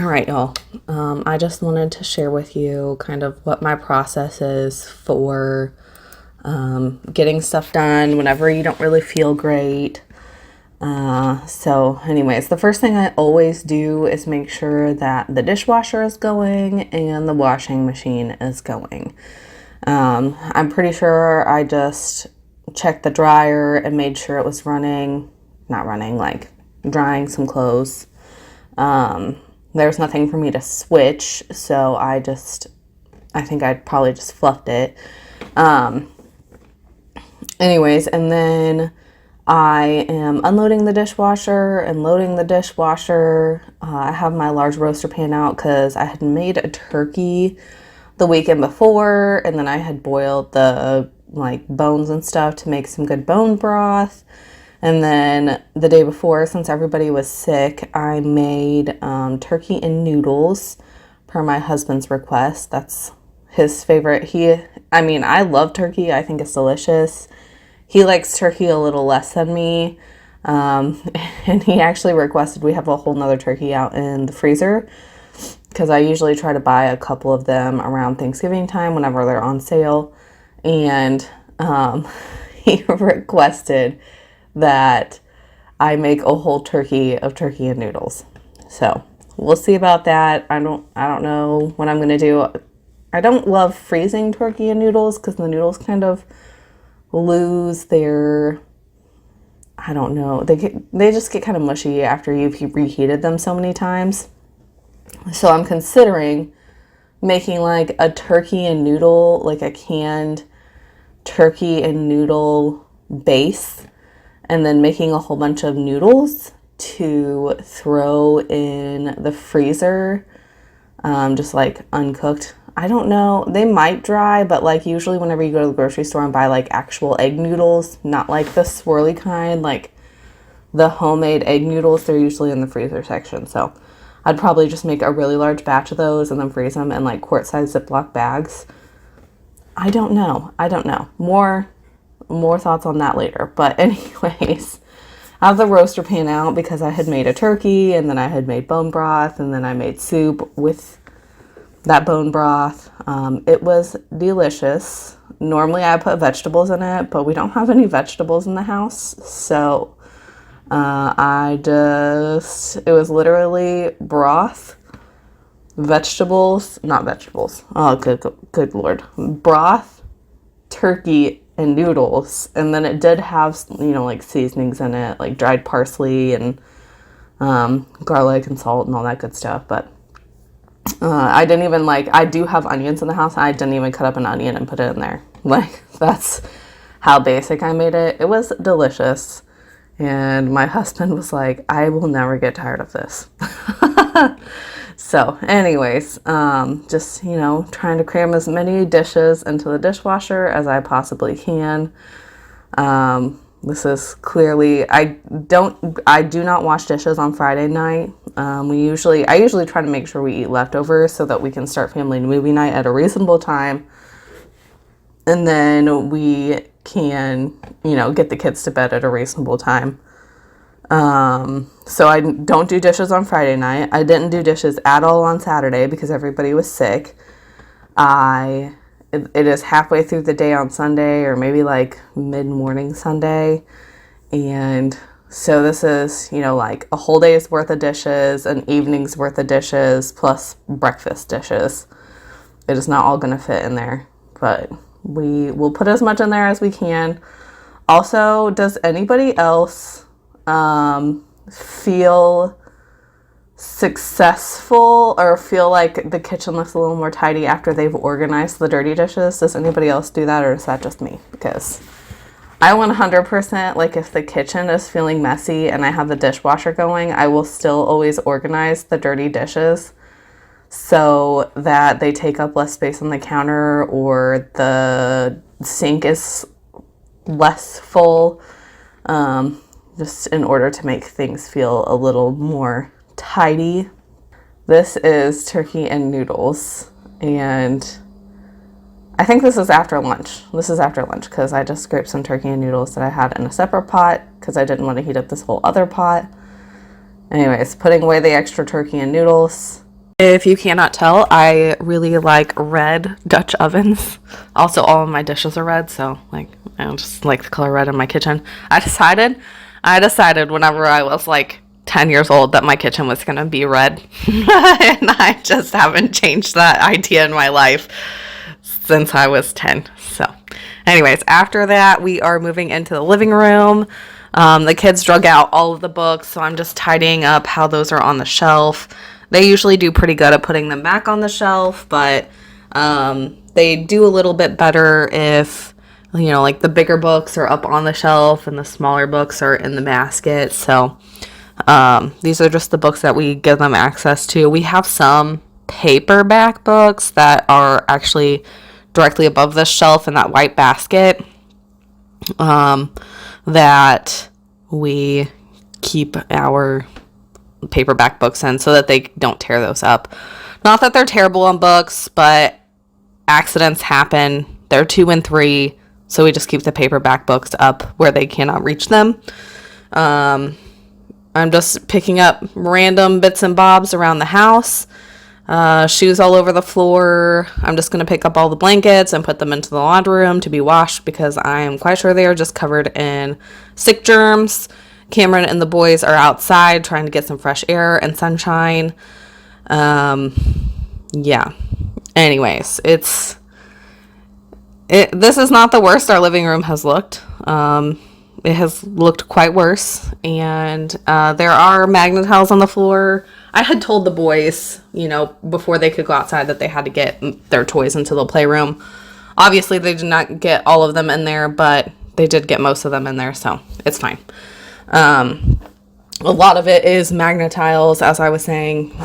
All right, y'all. I just wanted to share with you kind of what my process is for getting stuff done whenever you don't really feel great. Anyways, the first thing I always do is make sure that the dishwasher is going and the washing machine is going. I'm pretty sure I just checked the dryer and made sure it was running, not running, like drying some clothes. There's nothing for me to switch, so I think I'd probably just fluffed it. Anyways, and then I am unloading the dishwasher and loading the dishwasher. I have my large roaster pan out because I had made a turkey the weekend before, and then I had boiled the bones and stuff to make some good bone broth. And then the day before, since everybody was sick, I made turkey and noodles per my husband's request. That's his favorite. I love turkey. I think it's delicious. He likes turkey a little less than me. And he actually requested we have a whole nother turkey out in the freezer because I usually try to buy a couple of them around Thanksgiving time whenever they're on sale. And he requested that I make a whole turkey of turkey and noodles. So we'll see about that. I don't know what I'm gonna do. I don't love freezing turkey and noodles because the noodles kind of lose their, I don't know, they just get kind of mushy after you've reheated them so many times. So I'm considering making like a turkey and noodle, like a canned turkey and noodle base, and then making a whole bunch of noodles to throw in the freezer, just like uncooked. I don't know, they might dry, but like usually whenever you go to the grocery store and buy like actual egg noodles, not like the swirly kind, like the homemade egg noodles, they're usually in the freezer section. So I'd probably just make a really large batch of those and then freeze them in like quart-sized Ziploc bags. I don't know. More thoughts on that later. But anyways, I have the roaster pan out because I had made a turkey and then I had made bone broth and then I made soup with that bone broth. It was delicious. Normally I put vegetables in it, but we don't have any vegetables in the house. So it was literally broth, not vegetables. Oh, good Lord. Broth, turkey, and noodles. And then it did have, like seasonings in it, like dried parsley and garlic and salt and all that good stuff. But I do have onions in the house. I didn't even cut up an onion and put it in there. Like, that's how basic I made it. It was delicious. And my husband was like, I will never get tired of this. So anyways, just, trying to cram as many dishes into the dishwasher as I possibly can. This is clearly, I do not wash dishes on Friday night. I usually try to make sure we eat leftovers so that we can start family movie night at a reasonable time. And then we can, get the kids to bed at a reasonable time. So I don't do dishes on Friday night. I didn't do dishes at all on Saturday because everybody was sick. It is halfway through the day on Sunday, or maybe like mid-morning Sunday. And so this is, like a whole day's worth of dishes, an evening's worth of dishes, plus breakfast dishes. It is not all going to fit in there, but we will put as much in there as we can. Also, does anybody else feel successful or feel like the kitchen looks a little more tidy after they've organized the dirty dishes? Does anybody else do that, or is that just me? Because I 100%, like, if the kitchen is feeling messy and I have the dishwasher going, I will still always organize the dirty dishes so that they take up less space on the counter or the sink is less full, just in order to make things feel a little more tidy. This is turkey and noodles, and I think this is after lunch. Because I just scraped some turkey and noodles that I had in a separate pot because I didn't want to heat up this whole other pot. Anyways, putting away the extra turkey and noodles. If you cannot tell, I really like red Dutch ovens. Also, all of my dishes are red, so like I just like the color red in my kitchen. I decided whenever I was like 10 years old that my kitchen was going to be red. And I just haven't changed that idea in my life since I was 10. So, anyways, after that, we are moving into the living room. The kids drug out all of the books, so I'm just tidying up how those are on the shelf. They usually do pretty good at putting them back on the shelf, but they do a little bit better if, like the bigger books are up on the shelf and the smaller books are in the basket. So these are just the books that we give them access to. We have some paperback books that are actually directly above the shelf in that white basket that we keep our paperback books in so that they don't tear those up. Not that they're terrible on books, but accidents happen. They're 2 and 3, so we just keep the paperback books up where they cannot reach them. I'm just picking up random bits and bobs around the house. Shoes all over the floor. I'm just going to pick up all the blankets and put them into the laundry room to be washed because I am quite sure they are just covered in sick germs. Cameron and the boys are outside trying to get some fresh air and sunshine. Yeah. Anyways, this is not the worst our living room has looked. It has looked quite worse, and there are magnet tiles on the floor. I had told the boys, before they could go outside that they had to get their toys into the playroom. Obviously, they did not get all of them in there, but they did get most of them in there, so it's fine. A lot of it is magnet tiles, as I was saying.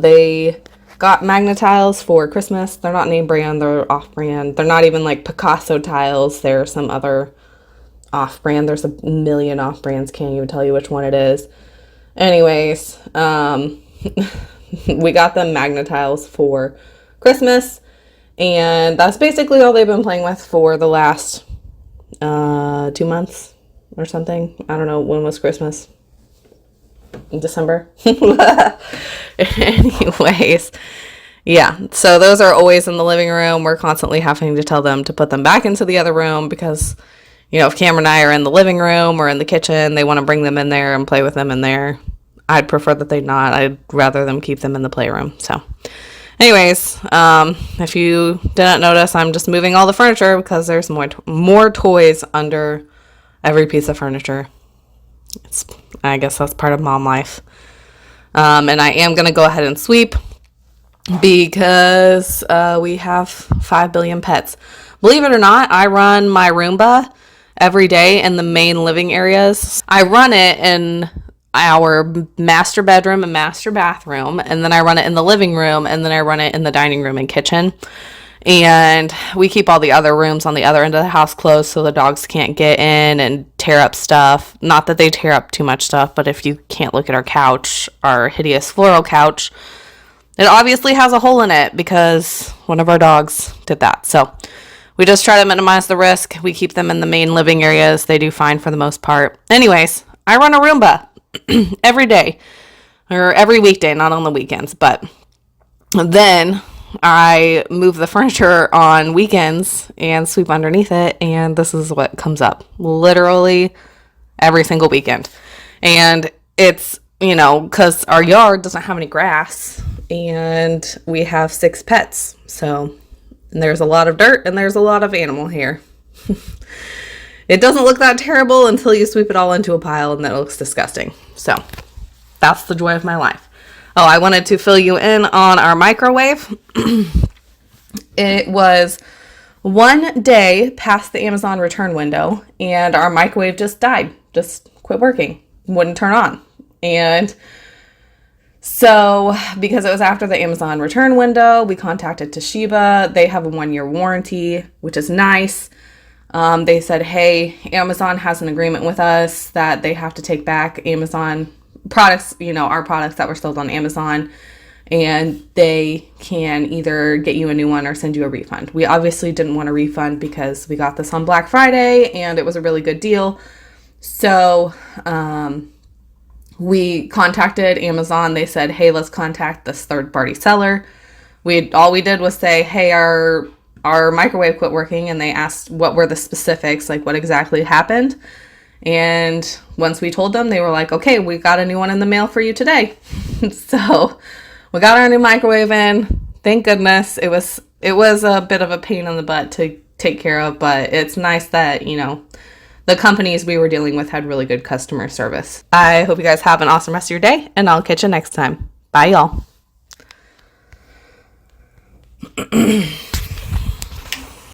They got magnet tiles for Christmas. They're not name brand, they're off brand. They're not even like Picasso tiles. They're some other off brand. There's a million off brands, can't even tell you which one it is. Anyways, we got them magnet tiles for Christmas, and that's basically all they've been playing with for the last 2 months or something. I don't know, when was Christmas? In December? Anyways, yeah, so those are always in the living room. We're constantly having to tell them to put them back into the other room because if Cameron and I are in the living room or in the kitchen, they want to bring them in there and play with them in there. I'd prefer that they not. I'd rather them keep them in the playroom. So anyways, if you didn't notice, I'm just moving all the furniture because there's more toys under every piece of furniture. I guess that's part of mom life. And I am going to go ahead and sweep because we have 5 billion pets. Believe it or not, I run my Roomba every day in the main living areas. I run it in our master bedroom and master bathroom, and then I run it in the living room, and then I run it in the dining room and kitchen. And we keep all the other rooms on the other end of the house closed so the dogs can't get in and tear up stuff. Not that they tear up too much stuff, but if you can't look at our couch, our hideous floral couch, it obviously has a hole in it because one of our dogs did that. So we just try to minimize the risk. We keep them in the main living areas. They do fine for the most part. Anyways, I run a Roomba every day or every weekday, not on the weekends. But then I move the furniture on weekends and sweep underneath it. And this is what comes up literally every single weekend. And it's, because our yard doesn't have any grass and we have 6 pets. So and there's a lot of dirt and there's a lot of animal hair. It doesn't look that terrible until you sweep it all into a pile and that looks disgusting. So that's the joy of my life. Oh, I wanted to fill you in on our microwave. It was one day past the Amazon return window and our microwave just died, just quit working, wouldn't turn on. And so because it was after the Amazon return window, we contacted Toshiba. They have a 1-year warranty, which is nice. They said, hey, Amazon has an agreement with us that they have to take back Amazon products, our products that were sold on Amazon, and they can either get you a new one or send you a refund. We obviously didn't want a refund because we got this on Black Friday and it was a really good deal. So, We contacted Amazon. They said, hey, let's contact this third-party seller. All we did was say, hey, our microwave quit working, and they asked what were the specifics, like what exactly happened. And once we told them, they were like, okay, we got a new one in the mail for you today. So we got our new microwave in. Thank goodness. It was a bit of a pain in the butt to take care of, but it's nice that, the companies we were dealing with had really good customer service. I hope you guys have an awesome rest of your day, and I'll catch you next time. Bye, y'all.